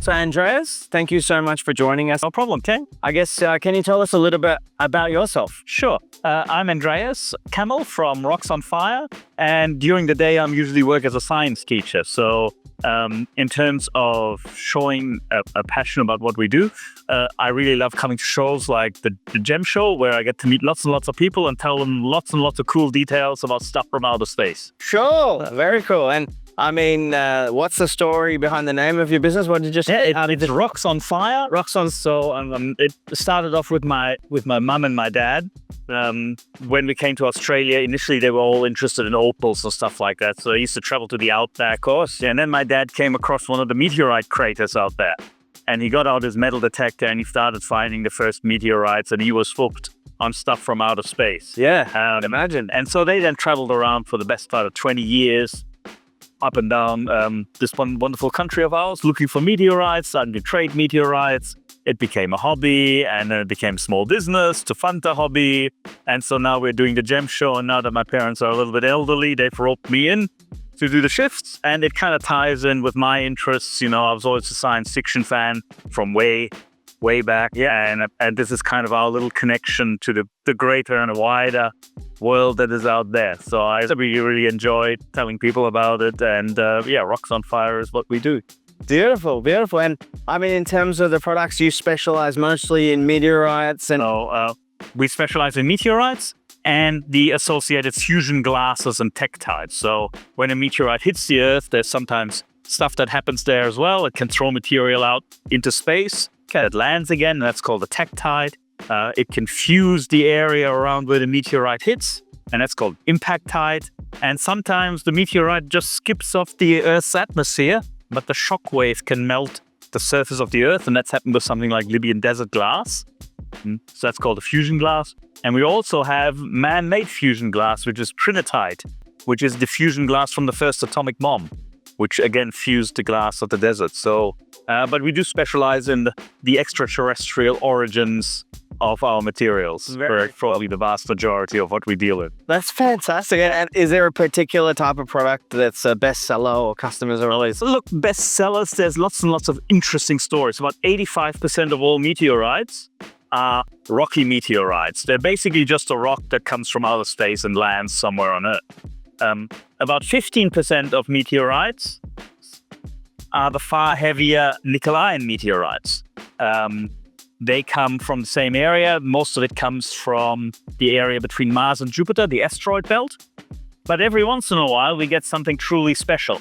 So Andreas, thank you so much for joining us. No problem, Ken. I guess, can you tell us a little bit about yourself? Sure. I'm Andreas Kammel from Rocks on Fire, and during the day, I'm usually work as a science teacher. So in terms of showing a passion about what we do, I really love coming to shows like the GEM show, where I get to meet lots and lots of people and tell them lots and lots of cool details about stuff from outer space. Sure, very cool. And I mean, what's the story behind the name of your business? What did you say? It's Rocks on Fire. Rocks on. So it started off with my mum and my dad. When we came to Australia, initially they were all interested in opals and stuff like that. So I used to travel to the outback, of course. And then my dad came across one of the meteorite craters out there. And he got out his metal detector and he started finding the first meteorites, and he was hooked on stuff from outer space. Yeah, imagine. And so they then traveled around for the best part of 20 years, up and down this wonderful country of ours, looking for meteorites, starting to trade meteorites. It became a hobby, and then it became small business to fund the hobby. And so now we're doing the GEM show, and now that my parents are a little bit elderly, they've roped me in to do the shifts, and it kind of ties in with my interests. You know, I was always a science fiction fan from way back. Yeah, and this is kind of our little connection to the greater and wider world that is out there. So I really enjoy telling people about it, and Rocks on Fire is what we do. Beautiful, beautiful. And I mean, in terms of the products, you specialize mostly in meteorites and... we specialize in meteorites and the associated fusion glasses and tektites. So when a meteorite hits the Earth, there's sometimes stuff that happens there as well. It can throw material out into space. It lands again, and that's called a tektite. It can fuse the area around where the meteorite hits, and that's called impactite. And sometimes the meteorite just skips off the Earth's atmosphere, but the shock wave can melt the surface of the Earth, and that's happened with something like Libyan desert glass. So that's called a fusion glass. And we also have man-made fusion glass, which is trinitite, which is the fusion glass from the first atomic bomb, which again fused the glass of the desert. So, but we do specialize in the extra-terrestrial origins of our materials, for probably the vast majority of what we deal with. That's fantastic. And is there a particular type of product that's a bestseller or customers are always... Look, bestsellers, there's lots and lots of interesting stories. About 85% of all meteorites are rocky meteorites. They're basically just a rock that comes from outer space and lands somewhere on Earth. About 15% of meteorites are the far heavier nickel-iron meteorites. They come from the same area. Most of it comes from the area between Mars and Jupiter, the asteroid belt. But every once in a while, we get something truly special.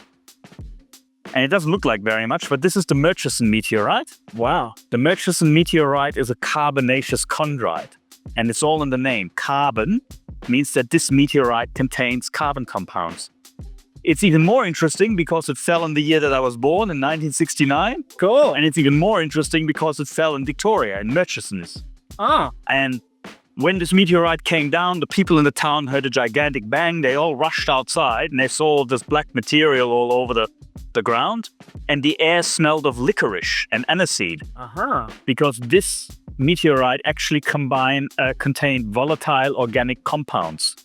And it doesn't look like very much, but this is the Murchison meteorite. Wow. The Murchison meteorite is a carbonaceous chondrite, and it's all in the name. Carbon means that this meteorite contains carbon compounds. It's even more interesting because it fell in the year that I was born, in 1969. Cool. And it's even more interesting because it fell in Victoria, in Murchison. And when this meteorite came down, the people in the town heard a gigantic bang. They all rushed outside, and they saw this black material all over the ground. And the air smelled of licorice and aniseed. Because this meteorite actually contained volatile organic compounds.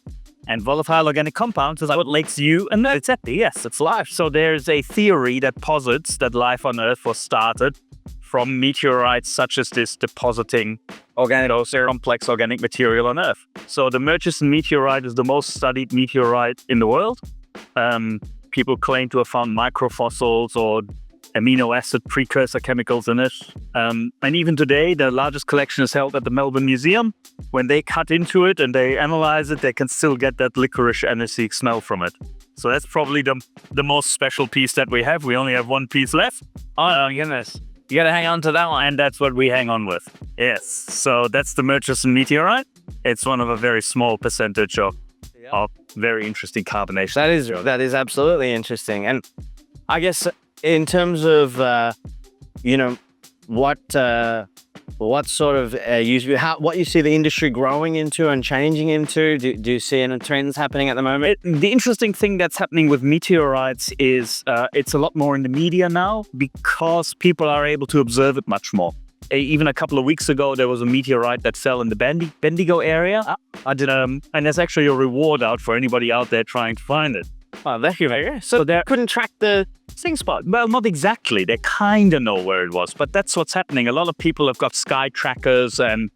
And volatile organic compounds is what makes you an Earth. Yes, it's life. So there's a theory that posits that life on Earth was started from meteorites such as this depositing complex organic material on Earth. So the Murchison meteorite is the most studied meteorite in the world. People claim to have found microfossils or amino acid precursor chemicals in it. And even today, the largest collection is held at the Melbourne Museum. When they cut into it and they analyze it, they can still get that licorice aniseed smell from it. So that's probably the most special piece that we have. We only have one piece left. Oh, goodness. You got to hang on to that one. And that's what we hang on with. Yes. So that's the Murchison meteorite. It's one of a very small percentage of very interesting carbonation. That is absolutely interesting. And I guess in terms of, what sort of what you see the industry growing into and changing into, do you see any trends happening at the moment? The interesting thing that's happening with meteorites is it's a lot more in the media now because people are able to observe it much more. Even a couple of weeks ago, there was a meteorite that fell in the Bendigo area. And there's actually a reward out for anybody out there trying to find it. Oh, there you go. So they couldn't track the sting spot. Well, not exactly. They kind of know where it was, but that's what's happening. A lot of people have got sky trackers and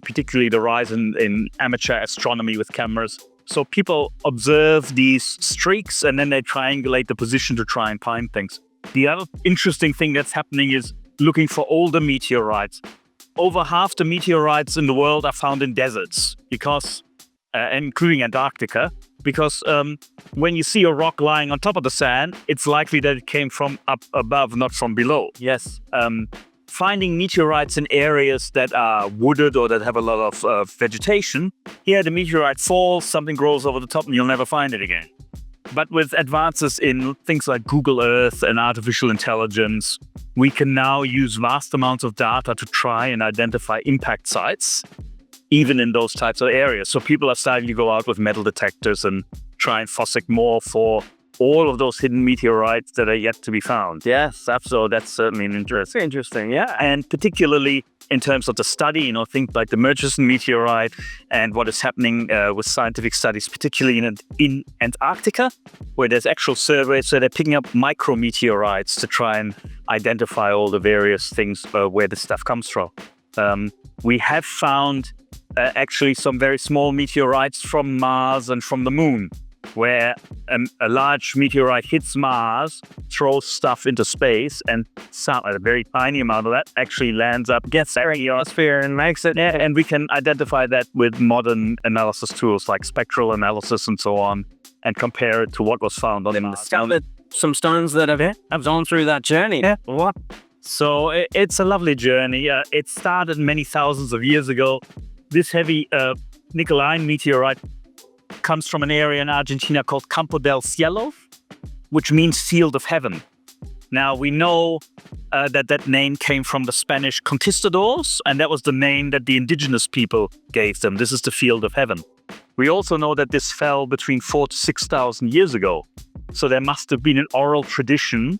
particularly the rise in amateur astronomy with cameras. So people observe these streaks and then they triangulate the position to try and find things. The other interesting thing that's happening is looking for older meteorites. Over half the meteorites in the world are found in deserts, because, including Antarctica, because when you see a rock lying on top of the sand, it's likely that it came from up above, not from below. Yes. Finding meteorites in areas that are wooded or that have a lot of vegetation, here the meteorite falls, something grows over the top, and you'll never find it again. But with advances in things like Google Earth and artificial intelligence, we can now use vast amounts of data to try and identify impact sites, even in those types of areas. So people are starting to go out with metal detectors and try and fossik more for all of those hidden meteorites that are yet to be found. Yes, absolutely. That's certainly an Interesting, yeah. and particularly in terms of the study, things like the Murchison meteorite and what is happening with scientific studies, particularly in Antarctica, where there's actual surveys. So they're picking up micrometeorites to try and identify all the various things where the stuff comes from. We have found actually some very small meteorites from Mars and from the Moon, where a large meteorite hits Mars, throws stuff into space, and a very tiny amount of that actually lands up, gets there in the atmosphere, and makes it. Yeah, and we can identify that with modern analysis tools like spectral analysis and so on, and compare it to what was found on Mars. Discovered some stones that have gone through that journey. Yeah. What? So it's a lovely journey. It started many thousands of years ago. This heavy Nicoline meteorite comes from an area in Argentina called Campo del Cielo, which means field of heaven. Now, we know that name came from the Spanish conquistadors, and that was the name that the indigenous people gave them. This is the field of heaven. We also know that this fell between 4,000 to 6,000 years ago. So there must have been an oral tradition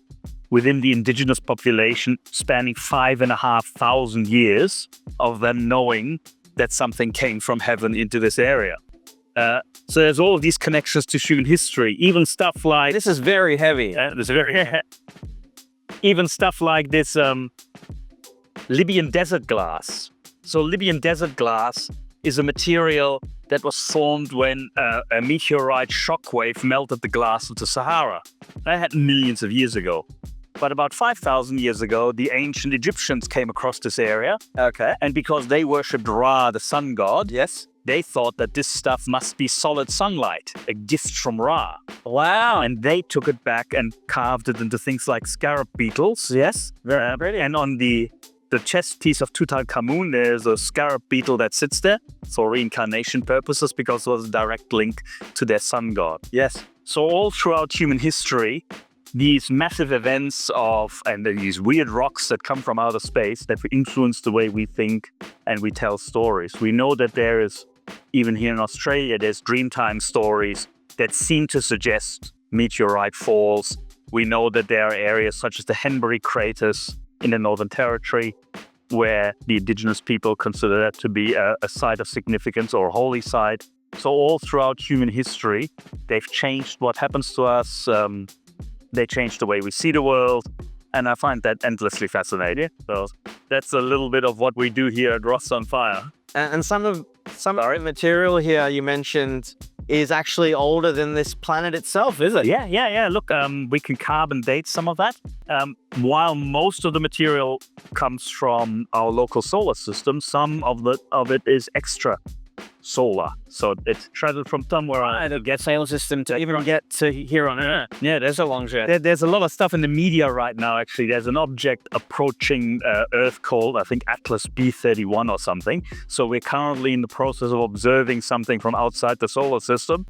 within the indigenous population spanning 5,500 years of them knowing that something came from heaven into this area. So there's all of these connections to human history, even stuff like... This is very heavy. Even stuff like this Libyan desert glass. So Libyan desert glass is a material that was formed when a meteorite shockwave melted the glass of the Sahara. That happened millions of years ago. But about 5,000 years ago, the ancient Egyptians came across this area. Okay. And because they worshipped Ra, the sun god, Yes. they thought that this stuff must be solid sunlight, a gift from Ra. Wow. And they took it back and carved it into things like scarab beetles. Yes. Very pretty. And on the chest piece of Tutankhamun, there's a scarab beetle that sits there for reincarnation purposes, because it was a direct link to their sun god. Yes. So all throughout human history, these massive events and these weird rocks that come from outer space that influence the way we think and we tell stories. We know that there is, even here in Australia, there's Dreamtime stories that seem to suggest meteorite falls. We know that there are areas such as the Henbury craters in the Northern Territory, where the indigenous people consider that to be a site of significance or a holy site. So all throughout human history, they've changed what happens to us. They changed the way we see the world, and I find that endlessly fascinating. So that's a little bit of what we do here at Ross on Fire. And some of the material here you mentioned is actually older than this planet itself, is it? Yeah. Look, we can carbon date some of that. While most of the material comes from our local solar system, some of it is extra solar. So it's traveled from somewhere to get solar system to even get to here on Earth. Yeah, there's a long journey. There's a lot of stuff in the media right now, actually. There's an object approaching Earth called, I think, Atlas B31 or something. So we're currently in the process of observing something from outside the solar system,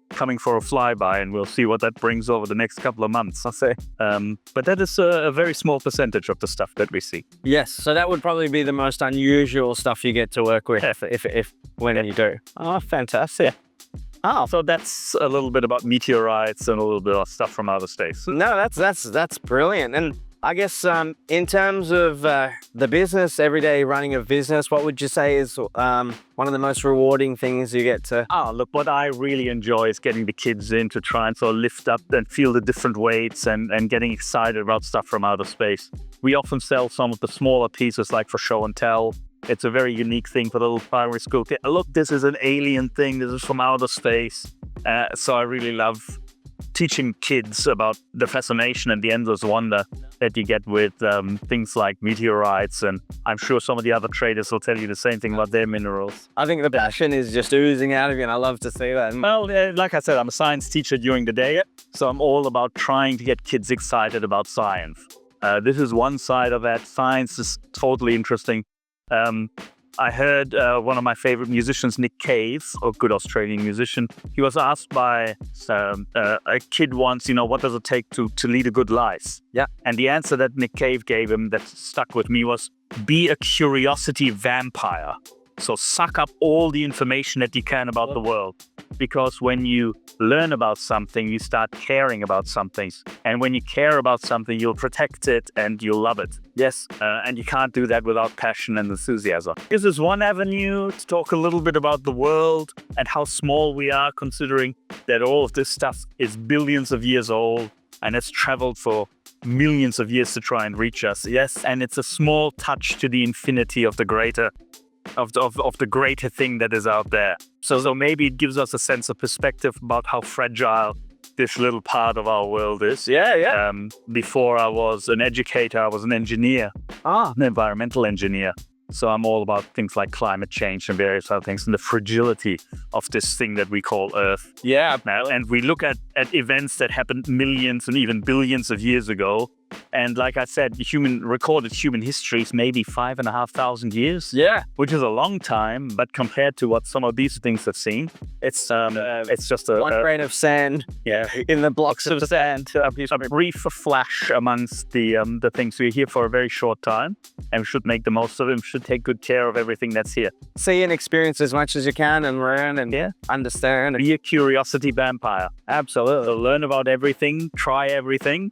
coming for a flyby, and we'll see what that brings over the next couple of months. I'll say. But that is a very small percentage of the stuff that we see. Yes, so that would probably be the most unusual stuff you get to work with if when you do. Oh, fantastic. Oh, so that's a little bit about meteorites and a little bit of stuff from outer space. No, that's brilliant. And I guess in terms of the business, everyday running of business, what would you say is one of the most rewarding things you get to? Look, what I really enjoy is getting the kids in to try and sort of lift up and feel the different weights and getting excited about stuff from outer space. We often sell some of the smaller pieces like for show and tell. It's a very unique thing for the little primary school kid. Look, this is an alien thing. This is from outer space. So I really love teaching kids about the fascination and the endless wonder that you get with things like meteorites, and I'm sure some of the other traders will tell you the same thing about their minerals. I think the passion is just oozing out of you, and I love to see that. Well, like I said, I'm a science teacher during the day, so I'm all about trying to get kids excited about science. This is one side of that. Science is totally interesting. I heard one of my favorite musicians, Nick Cave, a good Australian musician, he was asked by a kid once, what does it take to lead a good life? Yeah. And the answer that Nick Cave gave him that stuck with me was, be a curiosity vampire. So suck up all the information that you can about the world. Because when you learn about something, you start caring about something. And when you care about something, you'll protect it and you'll love it. Yes. And you can't do that without passion and enthusiasm. This is one avenue to talk a little bit about the world and how small we are, considering that all of this stuff is billions of years old and it's traveled for millions of years to try and reach us. Yes. And it's a small touch to the infinity of the greater of the greater thing that is out there. So maybe it gives us a sense of perspective about how fragile this little part of our world is. Yeah. Before I was an educator, I was an engineer, an environmental engineer. So I'm all about things like climate change and various other things and the fragility of this thing that we call Earth. Yeah. Now, and we look at events that happened millions and even billions of years ago. And like I said, recorded human history is maybe 5,500 years. Yeah. Which is a long time, but compared to what some of these things have seen, it's just a one grain of sand. Yeah. In the blocks of sand. A brief flash amongst the things. We're here for a very short time, and we should make the most of it. We should take good care of everything that's here. See and experience as much as you can and learn and understand. Be a curiosity vampire. Absolutely. So learn about everything, try everything,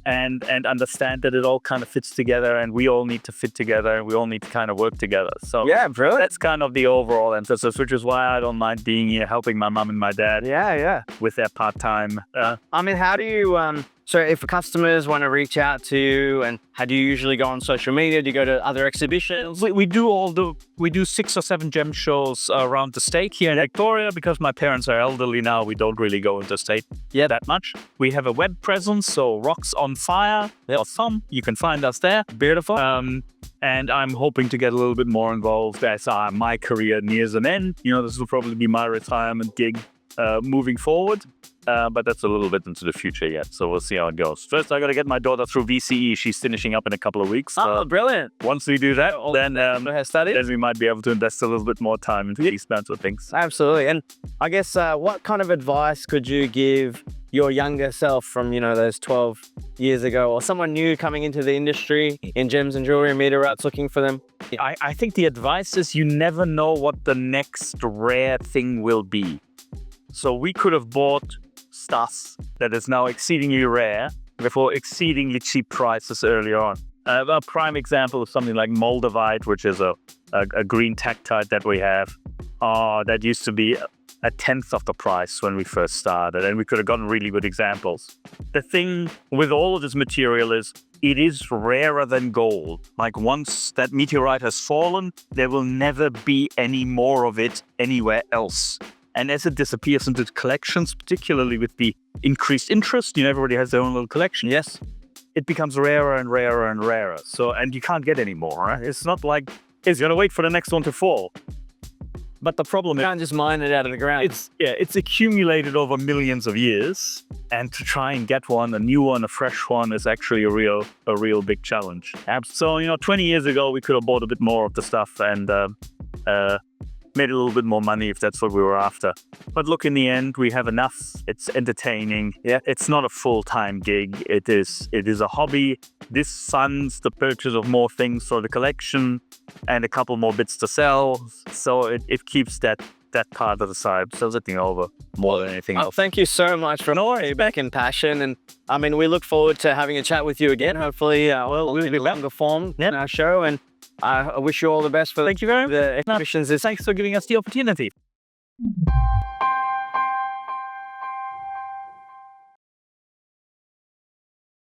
and understand that it all kind of fits together, and we all need to fit together, and we all need to kind of work together. So yeah, brilliant. That's kind of the overall emphasis, which is why I don't mind being here, helping my mom and my dad. Yeah. With their part-time. I mean, how do you? So if customers want to reach out to you, and how do you usually go on social media? Do you go to other exhibitions? We do 6 or 7 gem shows around the state here in Victoria. Because my parents are elderly now, we don't really go into state that much. We have a web presence, so Rocks on Fire.com. You can find us there. Beautiful. And I'm hoping to get a little bit more involved as my career nears an end. This will probably be my retirement gig moving forward. But that's a little bit into the future yet, so we'll see how it goes. First, I got to get my daughter through VCE. She's finishing up in a couple of weeks. Brilliant. Once we do that, then then we might be able to invest a little bit more time into these kinds of things. Absolutely. And I guess what kind of advice could you give your younger self from, those 12 years ago, or someone new coming into the industry in gems and jewelry and meteorites looking for them? I think the advice is you never know what the next rare thing will be. So we could have bought stuff that is now exceedingly rare before exceedingly cheap prices earlier on. A prime example is something like moldavite, which is a green tactite that we have. That used to be a tenth of the price when we first started, and we could have gotten really good examples. The thing with all of this material is it is rarer than gold. Like once that meteorite has fallen, there will never be any more of it anywhere else. And as it disappears into collections, particularly with the increased interest, everybody has their own little collection. Yes. It becomes rarer and rarer and rarer. So, and you can't get any more. Right? It's not like it's going to wait for the next one to fall. But the problem is, you can't just mine it out of the ground. It's accumulated over millions of years. And to try and get one, a new one, a fresh one, is actually a real big challenge. So, 20 years ago, we could have bought a bit more of the stuff and made a little bit more money if that's what we were after. But look, in the end, we have enough. It's entertaining. Yeah. It's not a full-time gig. It is a hobby. This funds the purchase of more things for the collection and a couple more bits to sell. So it keeps that that part of the side, so looking over more than anything Oh, else. thank you so much for feedback and passion. And I mean, we look forward to having a chat with you again. Hopefully, we'll be longer form in our show. And I wish you all the best for Thank you very much. the exhibitions. Thanks for giving us the opportunity.